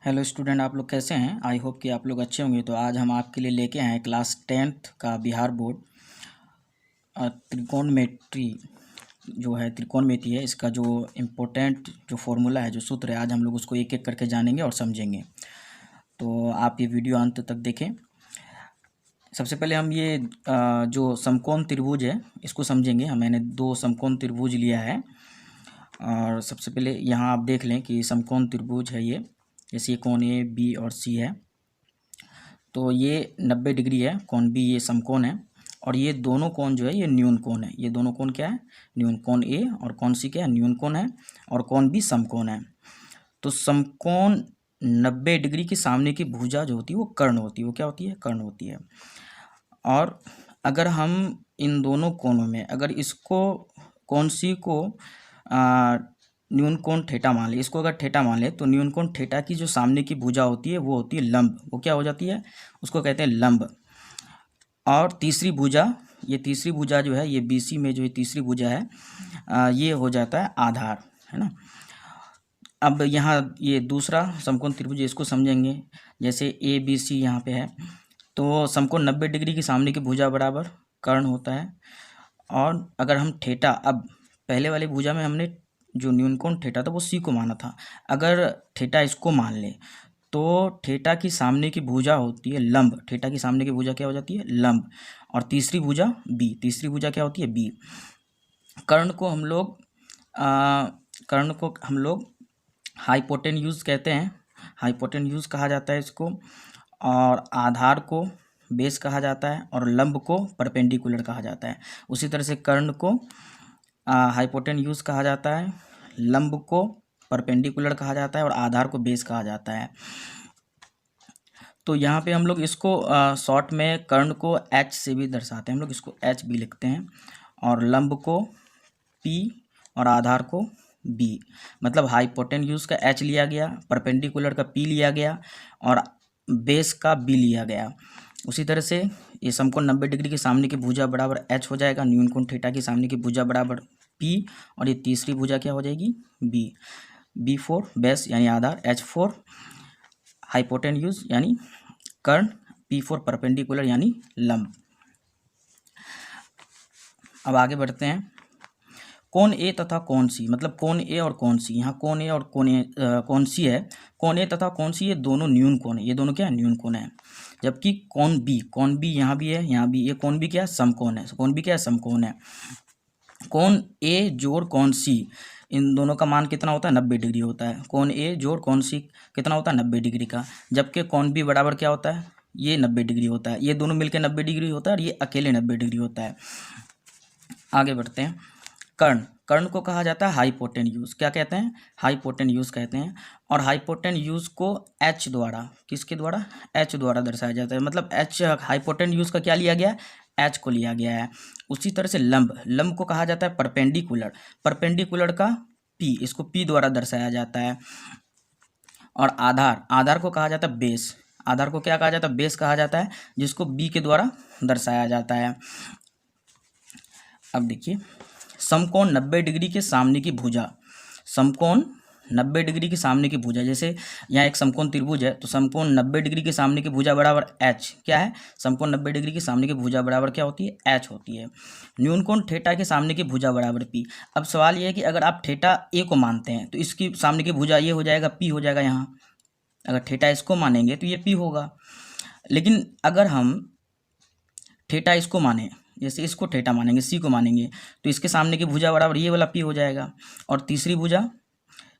Hello student, आप लोग कैसे हैं। आई होप कि आप लोग अच्छे होंगे। तो आज हम आपके लिए लेके आए हैं क्लास 10th का बिहार बोर्ड त्रिकोणमिति जो है त्रिकोणमिति है। इसका जो इम्पोर्टेंट जो फॉर्मूला है, जो सूत्र है, आज हम लोग उसको एक एक करके जानेंगे और समझेंगे। तो आप ये वीडियो अंत तक देखें। सबसे पहले हम ये जो समकोण त्रिभुज है इसको समझेंगे। मैंने दो समकोण त्रिभुज लिया है और सबसे पहले यहाँ आप देख लें कि समकोण त्रिभुज है ये। जैसे ये कोण ए बी और सी है, तो ये 90 डिग्री है कोण बी, ये समकोण है। और ये दोनों कोण जो है ये न्यून कोण है। ये दोनों कोण क्या है? न्यून। कोण ए और कोण सी क्या है? न्यून कोण है। और कोण बी समकोण है। तो समकोण 90 डिग्री के सामने की भुजा जो होती है वो कर्ण होती है। वो क्या होती है? कर्ण होती है। और अगर हम इन दोनों कोणों में अगर इसको कोण सी को न्यून कोण थीटा मान ले, इसको अगर थीटा मान ले, तो न्यून कोण थीटा की जो सामने की भुजा होती है वो होती है लंब। वो क्या हो जाती है? उसको कहते हैं लंब। और तीसरी भुजा, ये तीसरी भुजा जो है, ये बीसी में जो ये तीसरी भुजा है ये हो जाता है आधार, है ना। अब यहाँ ये दूसरा समकोण त्रिभुज, इसको समझेंगे। जैसे ए बी सी यहाँ पे है, तो समकोण 90 डिग्री की सामने की भुजा बराबर कर्ण होता है। और अगर हम थीटा, अब पहले वाली भुजा में हमने जो न्यून कोण थीटा था वो सी को माना था। अगर थीटा इसको मान ले तो थीटा की सामने की भुजा होती है लंब। थीटा की सामने की भुजा क्या हो जाती है? लंब। और तीसरी भुजा बी, तीसरी भुजा क्या होती है? बी। कर्ण को हम लोग हाइपोटेन्यूज कहते हैं। हाइपोटेन्यूज कहा जाता है इसको। और आधार को बेस कहा जाता है और लंब को परपेंडिकुलर कहा जाता है। उसी तरह से कर्ण को हाइपोटेन्यूज कहा जाता है, लंब को परपेंडिकुलर कहा जाता है और आधार को बेस कहा जाता है। तो यहाँ पे हम लोग इसको शॉर्ट में कर्ण को एच से भी दर्शाते हैं। हम लोग इसको एच भी लिखते हैं और लंब को पी और आधार को बी। मतलब हाइपोटेन्यूज का एच लिया गया, परपेंडिकुलर का पी लिया गया और बेस का बी लिया गया। उसी तरह से ये समकोण 90 डिग्री के सामने की भुजा बराबर एच हो जाएगा, न्यून कोण थीटा की सामने की भुजा बराबर पी, और ये तीसरी भुजा क्या हो जाएगी? बी। B4 बेस यानी आधार, H4 हाइपोटेन्यूज यानी कर्ण, P4 परपेंडिकुलर यानी लंब। अब आगे बढ़ते हैं। कोण ए तथा कोण सी, मतलब कोण ए और कोण सी। यहाँ कोण ए और कोण सी है। कोण ए तथा कोण सी ये दोनों न्यून कोण है। ये दोनों क्या है? न्यून कोण है। जबकि कोण बी यहाँ भी है, यहाँ भी। ये कोण बी क्या है? समकोण है। कोण बी क्या है? समकोण है। कोण ए जोड़ कोण सी, इन दोनों का मान कितना होता है? 90 डिग्री होता है। कोण ए जोड़ कोण सी कितना होता है? 90 डिग्री का। जबकि कोण बी बराबर क्या होता है? ये 90 डिग्री होता है। ये दोनों मिलकर 90 डिग्री होता है और ये अकेले 90 डिग्री होता है। आगे बढ़ते हैं। कर्ण, कर्ण को कहा जाता है हाइपोटेन्यूज। क्या कहते हैं? हाइपोटेन्यूज कहते हैं। और हाइपोटेन्यूज को एच द्वारा, किसके द्वारा? एच द्वारा दर्शाया जाता है। मतलब एच, हाइपोटेन्यूज का क्या लिया गया? एच को लिया गया है। उसी तरह से लंब, लंब को कहा जाता है परपेंडिकुलर। परपेंडिकुलर का पी, इसको पी द्वारा दर्शाया जाता है। और आधार, आधार को कहा जाता है बेस। आधार को क्या कहा जाता है? बेस कहा जाता है, जिसको बी के द्वारा दर्शाया जाता है। अब देखिए, समकोण 90 डिग्री के सामने की भुजा, समकोण 90 डिग्री के सामने की भुजा। जैसे यहाँ एक समकोण त्रिभुज है, तो समकोण 90 डिग्री के सामने की भुजा बराबर एच क्या है? समकोण 90 डिग्री के सामने की भुजा बराबर क्या होती है? एच होती है। न्यून कोण थीटा के सामने की भुजा बराबर पी। अब सवाल ये है कि अगर आप थीटा ए को मानते हैं तो इसकी सामने की भुजा ये हो जाएगा, पी हो जाएगा। यहाँ अगर थीटा इसको मानेंगे तो ये पी होगा। लेकिन अगर हम थीटा इसको माने, जैसे इसको थीटा मानेंगे, सी को मानेंगे, तो इसके सामने की भुजा बराबर ये वाला पी हो जाएगा। और तीसरी भुजा,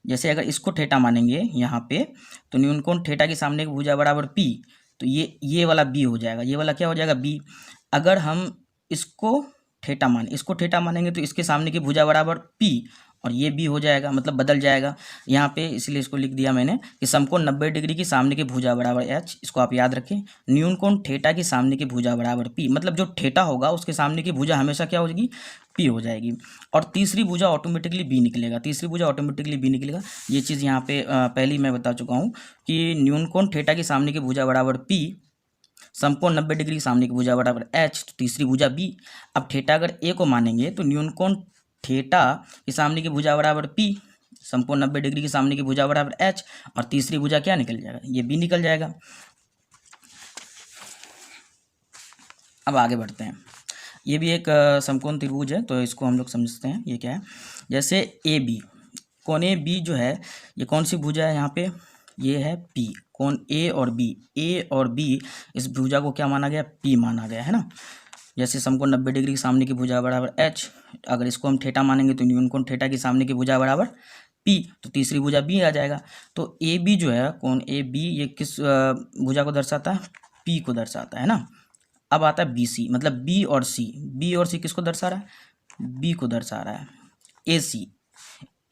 जैसे अगर इसको थीटा मानेंगे यहाँ पे, तो न्यून कोण थीटा के सामने की भुजा बराबर पी, तो ये वाला बी हो जाएगा। ये वाला क्या हो जाएगा? बी। अगर हम इसको इसको थीटा मानेंगे तो इसके सामने की भुजा बराबर पी और ये बी हो जाएगा, मतलब बदल जाएगा यहाँ पे। इसलिए इसको लिख दिया मैंने कि समकोण 90 डिग्री की सामने की भुजा बराबर एच। इसको आप याद रखें। न्यून कोण थीटा की सामने की भुजा बराबर पी, मतलब जो थीटा होगा उसके सामने की भुजा हमेशा क्या हो जाएगी? पी हो जाएगी। और तीसरी भुजा ऑटोमेटिकली बी निकलेगा। तीसरी भुजा ऑटोमेटिकली बी निकलेगा। ये चीज़ यहाँ पे पहले ही मैं बता चुका हूँ कि न्यून कोण थीटा की सामने की भुजा बराबर पी, समकोण 90 डिग्री के सामने की भुजा बराबर एच, तो तीसरी भुजा बी। अब थीटा अगर ए को मानेंगे तो न्यून कोण थीटा के सामने की भुजा बराबर पी, समकोण 90 डिग्री के सामने की भुजा बराबर एच, और तीसरी भुजा क्या निकल जाएगा, ये बी निकल जाएगा। अब आगे बढ़ते हैं। ये भी एक समकोण त्रिभुज है, तो इसको हम लोग समझते हैं ये क्या है। जैसे ए बी, कोण ए बी जो है ये कौन सी भुजा है यहाँ पे, ये है पी। कोण ए और बी इस भुजा को क्या माना गया, पी माना गया है ना। जैसे समकोण 90 डिग्री के सामने की भुजा बराबर एच, अगर इसको हम थीटा मानेंगे तो न्यून कोण थीटा के सामने की भुजा बराबर पी, तो तीसरी भुजा बी आ जाएगा। तो ए बी जो है, कोण ए बी, ये किस भुजा को दर्शाता है, पी को दर्शाता है ना। अब आता है बी सी, मतलब बी और सी किसको दर्शा रहा है, बी को दर्शा रहा है। ए सी,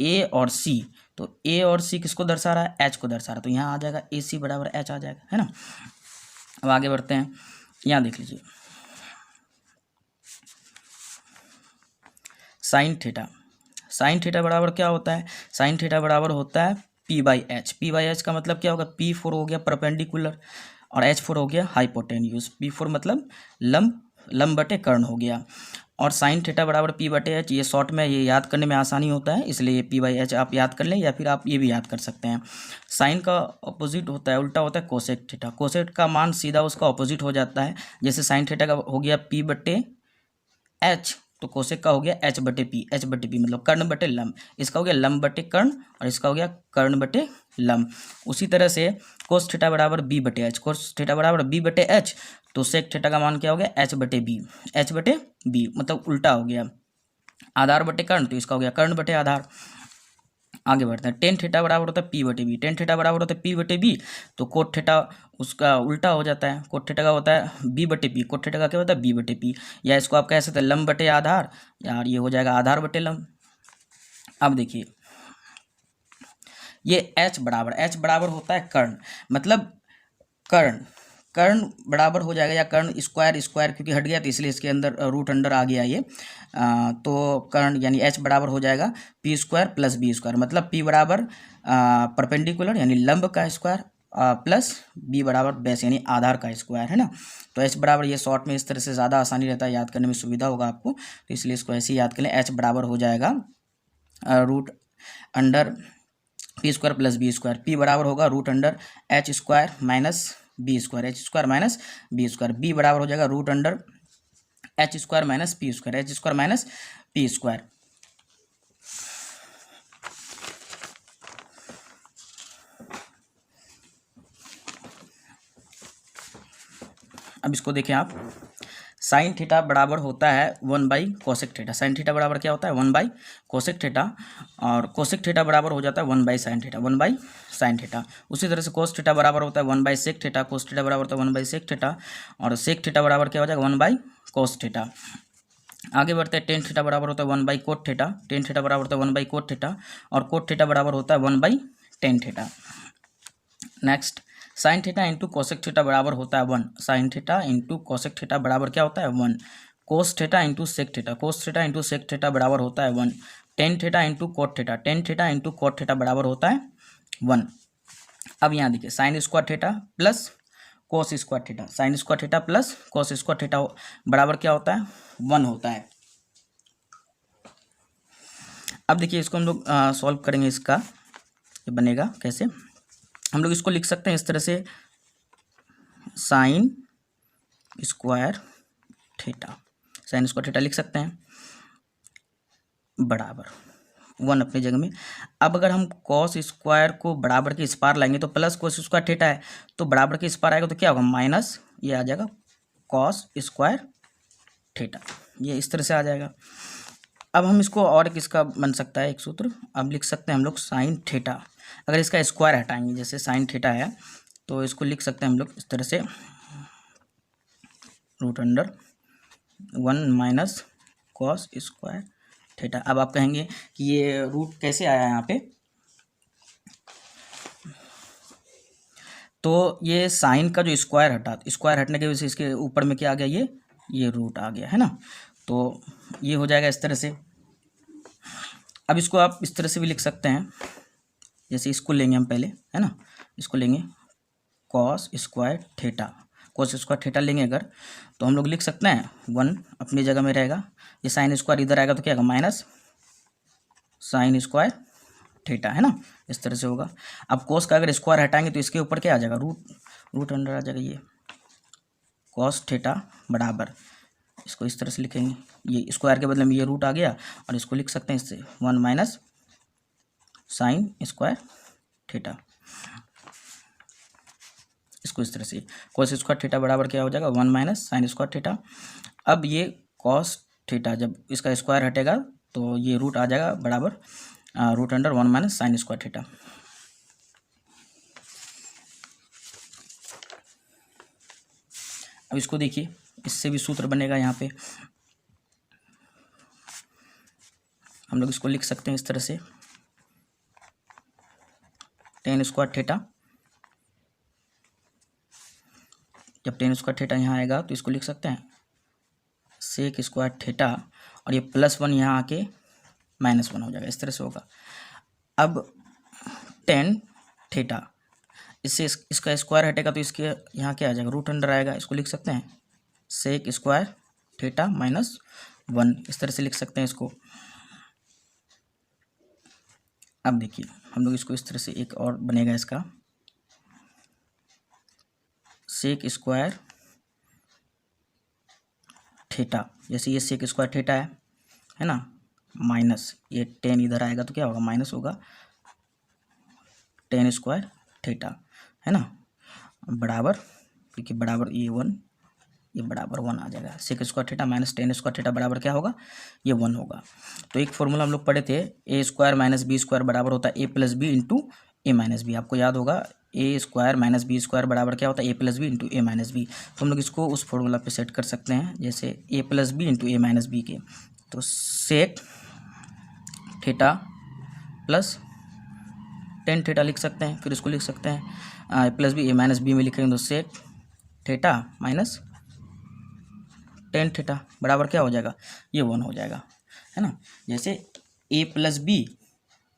ए और सी, तो ए और सी किसको दर्शा रहा है, एच को दर्शा रहा है, तो यहाँ आ जाएगा ए सी बराबर एच आ जाएगा, है ना। अब आगे बढ़ते हैं, यहाँ देख लीजिए साइन थीटा बराबर क्या होता है, साइन थीटा बराबर होता है P by H. P by H का मतलब क्या होगा, पी फोर हो गया परपेंडिकुलर और एच फोर हो गया हाइपोटेन्यूज। पी फोर मतलब लंब बटे कर्ण हो गया, और साइन थीटा बराबर पी बटे एच। ये शॉर्ट में ये याद करने में आसानी होता है, इसलिए ये पी बाई एच आप याद कर लें, या फिर आप ये भी याद कर सकते हैं। साइन का अपोजिट होता है, उल्टा होता है कोसेक थीटा। कोसेक का मान सीधा उसका अपोजिट हो जाता है। जैसे साइन थीटा का हो गया पी बटे एच, तो कोसेक का हो गया एच बटे पी मतलब कर्ण बटे लंब। इसका हो गया लंब बटे कर्ण, और इसका हो गया कर्ण बटे लंब। उसी तरह से कोस थीटा बराबर बी बटे एच, कोस थीटा बराबर बी बटे एच, तो सेक थीटा का मान क्या हो गया, एच बटे बी मतलब उल्टा हो गया। आधार बटे कर्ण, तो इसका हो गया कर्ण बटे आधार। आगे बढ़ते हैं, टेन थीटा बराबर होता है पी बटे बी। टेन थीटा बराबर होता है पी बटे बी, तो कोट थीटा उसका उल्टा हो जाता है। कोट थीटा का होता है बी बटे पी, कोट थीटा का क्या होता है बी बटे पी, या इसको आप कह सकते हैं लंब बटे आधार, यार ये हो जाएगा आधार बटे लंब। अब देखिए ये एच बराबर होता है कर्ण, मतलब कर्ण बराबर हो जाएगा, या कर्ण स्क्वायर क्योंकि हट गया तो इसलिए इसके अंदर रूट अंडर आ गया ये। तो कर्ण यानी एच बराबर हो जाएगा P square plus B square, मतलब पी बराबर परपेंडिकुलर यानी लंब का स्क्वायर प्लस बी बराबर बेस यानी आधार का स्क्वायर, है ना। तो एच बराबर, ये शॉर्ट में इस तरह से ज़्यादा आसानी रहता है, याद करने में सुविधा होगा आपको, तो इसलिए इसको ऐसे ही याद कर लें। एच बराबर हो जाएगा root under P square plus B square. P बराबर होगा root under H square minus B square, H square minus B square. B बराबर हो जाएगा root under H square minus P square, H square minus P square. अब इसको देखें आप, sign theta बराबर होता है 1 by cosec theta. Sine theta बराबर क्या होता है 1 बाई कोसेक थीटा, और कोसेक थीटा बराबर हो जाता है 1 by sine theta, 1 by sine theta. उसी तरह से कोस थीटा बराबर होता है 1 by sec theta, cos theta बराबर होता है 1 बाई सेक थीटा, और सेक थीटा बराबर क्या हो जाएगा 1 बाई कोस थीटा। आगे बढ़ते हैं, टेन थीटा बराबर होता है 1 by cot theta. Tan theta बराबर होता है 1 बाई कोट थीटा, और कोट थीटा बराबर होता है 1 by tan theta. Next, sine theta into cosec theta बराबर होता है 1। Sine theta into cosec theta बराबर क्या होता है 1। Cos theta into sec theta, cos theta into sec theta बराबर होता है 1। Tan theta into cot theta, tan theta into cot theta बराबर होता है 1। अब यहाँ देखिए, sign square theta plus cos square theta, sign square theta plus cos square theta बराबर क्या होता है 1 होता है। अब देखिए इसको हम लोग सॉल्व करेंगे, इसका ये बनेगा कैसे, हम लोग इसको लिख सकते हैं इस तरह से, sign square theta, sign square theta लिख सकते हैं बराबर 1 अपनी जगह में। अब अगर हम कॉस स्क्वायर को बराबर के इस पार लाएंगे तो प्लस कोस स्क्वायर थीटा है, तो बराबर के इस पार आएगा तो क्या होगा माइनस, ये आ जाएगा कॉस स्क्वायर थीटा, ये इस तरह से आ जाएगा। अब हम इसको और किसका बन सकता है एक सूत्र, अब लिख सकते हैं हम लोग साइन थीटा, अगर इसका स्क्वायर हटाएंगे, जैसे साइन थीटा है तो इसको लिख सकते हैं हम लोग इस तरह से, root under 1 minus cos square theta. अब आप कहेंगे कि ये रूट कैसे आया यहाँ पे, तो ये साइन का जो स्क्वायर हटने की वजह से इसके ऊपर में क्या आ गया, ये रूट आ गया, है ना। तो ये हो जाएगा इस तरह से। अब इसको आप इस तरह से भी लिख सकते हैं, जैसे इसको लेंगे हम पहले, है ना, इसको लेंगे cos square theta, cos square theta लेंगे अगर, तो हम लोग लिख सकते हैं 1 अपनी जगह में रहेगा, ये साइन स्क्वायर इधर आएगा तो क्या आएगा माइनस साइन स्क्वायर थीटा, है ना, इस तरह से होगा। अब कोस का अगर स्क्वायर हटाएंगे तो इसके ऊपर क्या आ जाएगा, रूट अंडर आ जाएगा, ये कॉस थीटा बराबर, इसको इस तरह से लिखेंगे, ये स्क्वायर के बदले में ये रूट आ गया और इसको लिख सकते हैं इससे 1 माइनस साइन स्क्वायर थीटा, इसको इस तरह से कॉस स्क्वायर थीटा बराबर क्या हो जाएगा 1 माइनस साइन स्क्वायर थीटा। अब ये कॉस थीटा जब इसका स्क्वायर हटेगा तो ये रूट आ जाएगा बराबर root under 1 minus sine square theta. अब इसको देखिए, इससे भी सूत्र बनेगा, यहाँ पे हम लोग इसको लिख सकते हैं इस तरह से, टेन स्क्वायर थीटा, जब टेन स्क्वायर थीटा यहाँ आएगा तो इसको लिख सकते हैं सेक स्क्वायर थीटा, और ये +1 यहाँ आके -1 हो जाएगा, इस तरह से होगा। अब टेन थीटा, इससे इसका स्क्वायर हटेगा तो इसके यहाँ क्या आ जाएगा, रूट अंडर आएगा, इसको लिख सकते हैं सेक स्क्वायर थीटा -1, इस तरह से लिख सकते हैं इसको। अब देखिए हम लोग इसको इस तरह से एक और बनेगा इसका, सेक स्क्वायर थीटा, जैसे ये सेक स्क्वायर थीटा है ना, माइनस ये टेन इधर आएगा तो क्या होगा, माइनस होगा टेन स्क्वायर थीटा, है ना, बराबर, क्योंकि बराबर ये 1, ये बराबर 1 आ जाएगा, sec square theta minus tan square theta बराबर क्या होगा, ये 1 होगा। तो एक फॉर्मूला हम लोग पढ़े थे, ए स्क्वायर माइनस बी स्क्वायर बराबर होता है A plus B into A minus B, आपको याद होगा ए स्क्वायर माइनस बी स्क्वायर बराबर क्या होता है, A plus B into A minus B. तो हम लोग इसको उस फॉर्मूला पे सेट कर सकते हैं, जैसे A plus B into A minus B के, तो sec theta plus tan theta लिख सकते हैं, फिर इसको लिख सकते हैं A plus B, A minus B में लिखेंगे तो sec theta minus tan theta बराबर क्या हो जाएगा, ये 1 हो जाएगा, है ना। जैसे ए प्लस बी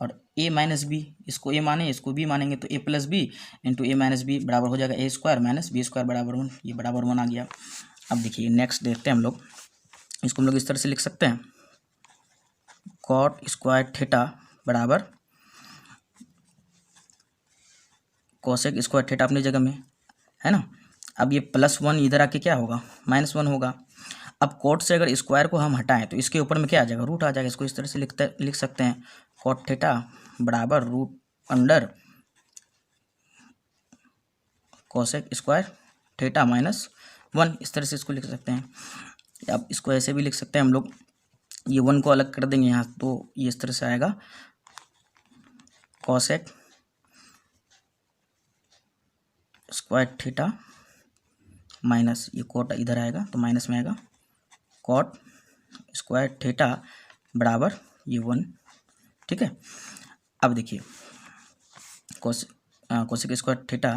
और ए माइनस बी, इसको ए माने इसको बी मानेंगे तो A plus B into A minus B बराबर हो जाएगा ए स्क्वायर माइनस बी स्क्वायर बराबर 1, ये बराबर 1 आ गया। अब देखिए नेक्स्ट देखते हैं हम लोग, इसको हम लोग इस तरह से लिख सकते हैं, कॉट स्क्वायर थीटा बराबर कोसेक स्क्वायर थीटा अपनी जगह में, है ना। अब ये +1 इधर आके क्या होगा, -1 होगा। अब कोट से अगर स्क्वायर को हम हटाएं तो इसके ऊपर में क्या आ जाएगा, रूट आ जाएगा, इसको इस तरह से लिख सकते हैं कॉट थीटा बराबर root under cosec square theta -1, इस तरह से इसको लिख सकते हैं। अब इसको ऐसे भी लिख सकते हैं हम लोग, ये 1 को अलग कर देंगे यहाँ तो ये इस तरह से आएगा कोसेक स्क्वायर थीटा माइनस, ये कोट इधर आएगा तो माइनस में आएगा कॉट स्क्वायर थीटा बराबर ये 1, ठीक है। अब देखिए cosec square theta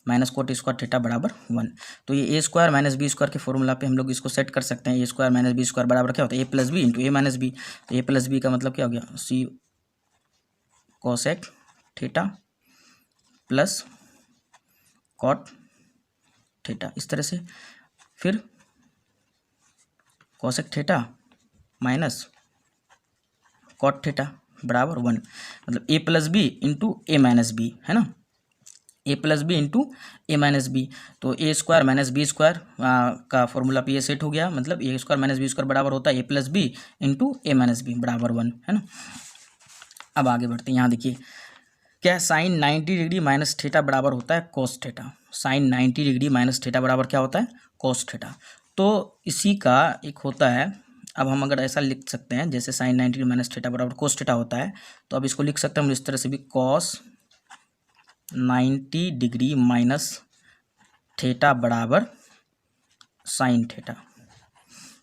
minus cot square theta बराबर 1, तो ये A square minus B square के फॉर्मूला पे हम लोग इसको सेट कर सकते हैं, A square minus B square बराबर क्या होता है, A plus B into A minus B, तो ए प्लस बी का मतलब क्या हो गया, see cosec theta plus cot theta, इस तरह से, फिर cosec theta minus cot theta बराबर 1, मतलब ए plus B into A minus B, है ना, ए plus B into A minus B, तो ए स्क्वायर माइनस बी स्क्वायर का फॉर्मूला पे ये सेट हो गया, मतलब ए स्क्वायर माइनस बी स्क्वायर बराबर होता है A plus B into A minus B बराबर 1, है ना। अब आगे बढ़ते हैं, यहाँ देखिए क्या है, साइन 90 डिग्री माइनस थीटा बराबर होता है cos theta, sine 90 degree minus theta बराबर क्या होता है, कोस थीटा। तो इसी का एक होता है, अब हम अगर ऐसा लिख सकते हैं जैसे साइन 90 डिग्री माइनस थीटा बराबर कोस थीटा होता है, तो अब इसको लिख सकते हैं हम इस तरह से भी, कॉस 90 डिग्री माइनस थीटा बराबर साइन थीटा,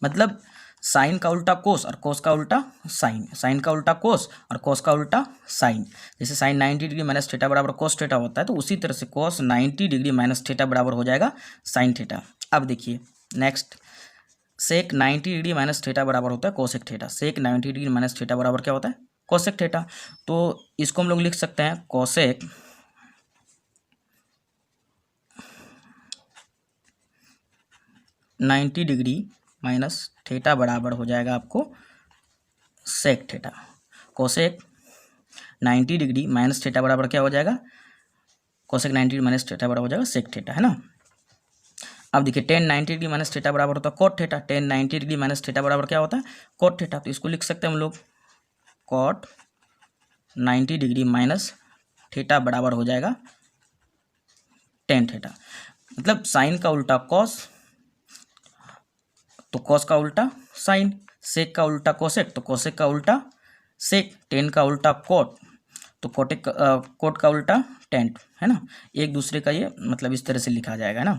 मतलब साइन का उल्टा कोस और कोस का उल्टा साइन, साइन का उल्टा कोस और कोस का उल्टा साइन। जैसे साइन 90 डिग्री माइनस थीटा बराबर कोस थीटा होता है, तो उसी तरह से कोस 90 डिग्री माइनस थीटा बराबर हो जाएगा साइन थीटा। अब देखिए नेक्स्ट, सेक 90 डिग्री माइनस थीटा बराबर होता है कोसेक थीटा, सेक 90 डिग्री माइनस थीटा बराबर क्या होता है, कोसेक थीटा। तो इसको हम लोग लिख सकते हैं कोसेक 90 डिग्री माइनस थीटा बराबर हो जाएगा आपको sec theta, cosec 90 degree minus theta बराबर क्या हो जाएगा, कोसेक 90 डिग्री माइनस थीटा बराबर हो जाएगा सेक थीटा, है ना। अब देखिए tan 90 डिग्री माइनस थीटा बराबर होता है cot theta, tan 90 degree minus theta बराबर क्या होता है, कॉट थीटा। तो इसको लिख सकते हैं हम लोग कॉट 90 डिग्री माइनस थीटा बराबर हो जाएगा tan थीटा। मतलब साइन का उल्टा कॉस, तो कॉस का उल्टा साइन, सेक का उल्टा कोसेक, तो कोसेक का उल्टा सेक, टेन का उल्टा कोट, तो कोट का उल्टा टेंट, है ना। एक दूसरे का ये मतलब इस तरह से लिखा जाएगा ना।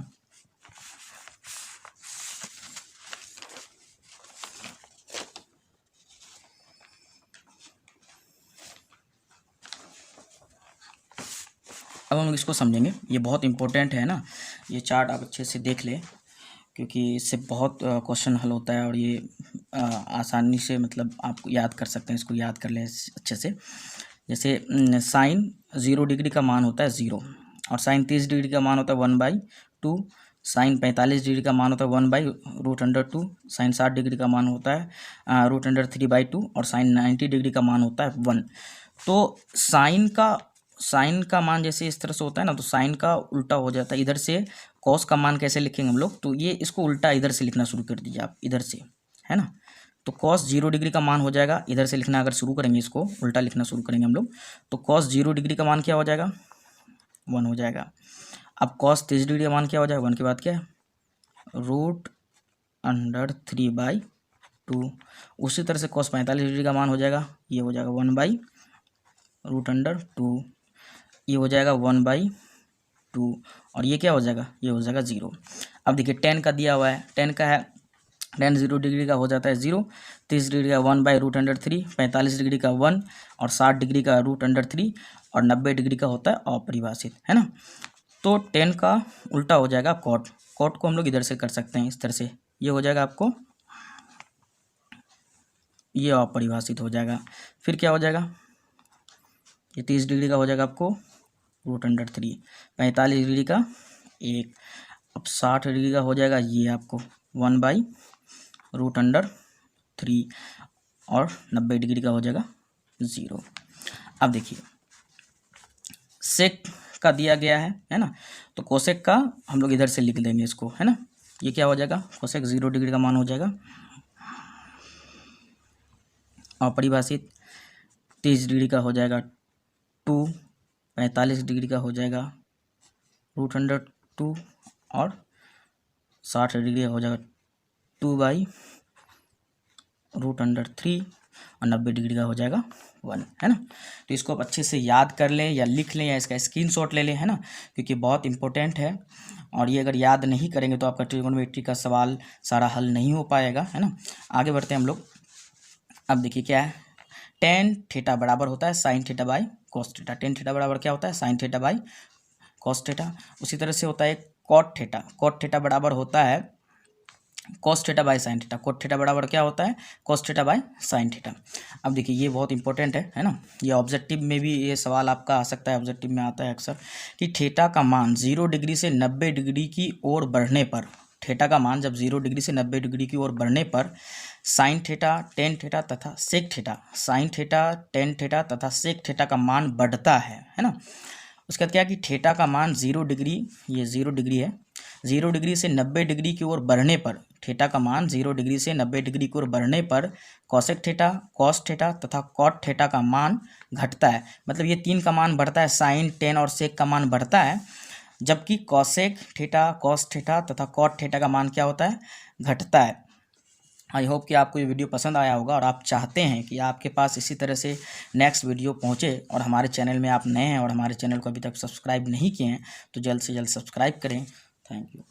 अब हम लोग इसको समझेंगे, ये बहुत इंपॉर्टेंट है ना, ये चार्ट आप अच्छे से देख लें क्योंकि इससे बहुत क्वेश्चन हल होता है और ये आसानी से मतलब आप याद कर सकते हैं, इसको याद कर लें अच्छे से। जैसे साइन 0 डिग्री का मान होता है 0 और साइन 30 डिग्री का मान होता है 1/2, साइन 45 डिग्री का मान होता है 1/√2, साइन 60 डिग्री का मान होता है √3/2 और साइन 90 डिग्री का मान होता है 1। तो साइन का मान जैसे इस तरह से होता है ना, तो साइन का उल्टा हो जाता है। इधर से कॉस का मान कैसे लिखेंगे हम लोग, तो ये इसको उल्टा इधर से लिखना शुरू कर दीजिए आप, इधर से, है ना। तो कॉस 0 डिग्री का मान हो जाएगा, इधर से लिखना अगर शुरू करेंगे, इसको उल्टा लिखना शुरू करेंगे हम लोग, तो कॉस 0 डिग्री का मान क्या हो जाएगा, 1 हो जाएगा। अब कॉस 30 डिग्री का मान क्या हो जाएगा, 1 के बाद क्या है, √3/2। उसी तरह से कॉस 45 डिग्री का मान हो जाएगा, ये हो जाएगा 1/√2, ये हो जाएगा 1/2 और ये क्या हो जाएगा, ये हो जाएगा 0। अब देखिए tan का दिया हुआ है, tan का है, tan 0 डिग्री का हो जाता है 0, 30 डिग्री का 1/√3, 45 डिग्री का 1 और 60 डिग्री का √3 और 90 डिग्री का होता है अपरिभाषित, है ना। तो tan का उल्टा हो जाएगा कॉट, कॉट को हम लोग इधर से कर सकते हैं इस तरह से, ये हो जाएगा आपको, ये अपरिभाषित हो जाएगा। फिर क्या हो जाएगा, ये 30 डिग्री का हो जाएगा आपको √3, 45 डिग्री का 1, अब 60 डिग्री का हो जाएगा ये आपको 1/√3 और 90 डिग्री का हो जाएगा 0। अब देखिए सेक का दिया गया है ना, तो कोसेक का हम लोग इधर से लिख देंगे इसको, है ना। ये क्या हो जाएगा, कोसेक 0 डिग्री का मान हो जाएगा अपरिभाषित, 30 डिग्री का हो जाएगा 2, 45 डिग्री का हो जाएगा √2 और 60 डिग्री का हो जाएगा 2/√3 और 90 डिग्री का हो जाएगा 1, है ना। तो इसको आप अच्छे से याद कर लें या लिख लें या इसका स्क्रीनशॉट ले लें, है ना, क्योंकि बहुत इंपॉर्टेंट है और ये अगर याद नहीं करेंगे तो आपका ट्रिगोनोमेट्री का सवाल सारा हल नहीं हो पाएगा, है ना। आगे बढ़ते हैं हम लोग। अब देखिए क्या है, tan थीटा बराबर होता है sine theta by cos theta, tan theta बराबर क्या होता है, sine theta by cos theta. उसी तरह से होता है कॉट थीटा, कॉट थीटा बराबर होता है cos theta by sine theta, coat theta बराबर क्या होता है, cos theta by sine theta. अब देखिए ये बहुत इंपॉर्टेंट है ना, ये ऑब्जेक्टिव में भी ये सवाल आपका आ सकता है, ऑब्जेक्टिव में आता है अक्सर कि थीटा का मान 0 डिग्री से 90 डिग्री की ओर बढ़ने पर, थीटा का मान जब 0 डिग्री से 90 डिग्री की ओर बढ़ने पर साइन थीटा, टेन थीटा तथा sec theta, sine theta, tan theta तथा सेक थीटा का मान बढ़ता है ना। उसके बाद क्या कि थीटा का मान 0 डिग्री, ये 0 डिग्री है, 0 डिग्री से 90 डिग्री की ओर बढ़ने पर, थीटा का मान 0 डिग्री से 90 डिग्री की ओर बढ़ने पर कोसेक थीटा, कॉस थीटा तथा कॉट थीटा का मान घटता है। मतलब ये तीन का मान बढ़ता है, साइन, टेन और सेक का मान बढ़ता है, जबकि कोसेक थीटा, कॉस थीटा तथा कॉट थीटा का मान क्या होता है, घटता है। आई होप कि आपको ये वीडियो पसंद आया होगा और आप चाहते हैं कि आपके पास इसी तरह से नेक्स्ट वीडियो पहुंचे और हमारे चैनल में आप नए हैं और हमारे चैनल को अभी तक सब्सक्राइब नहीं किए हैं तो जल्द से जल्द सब्सक्राइब करें। Thank you.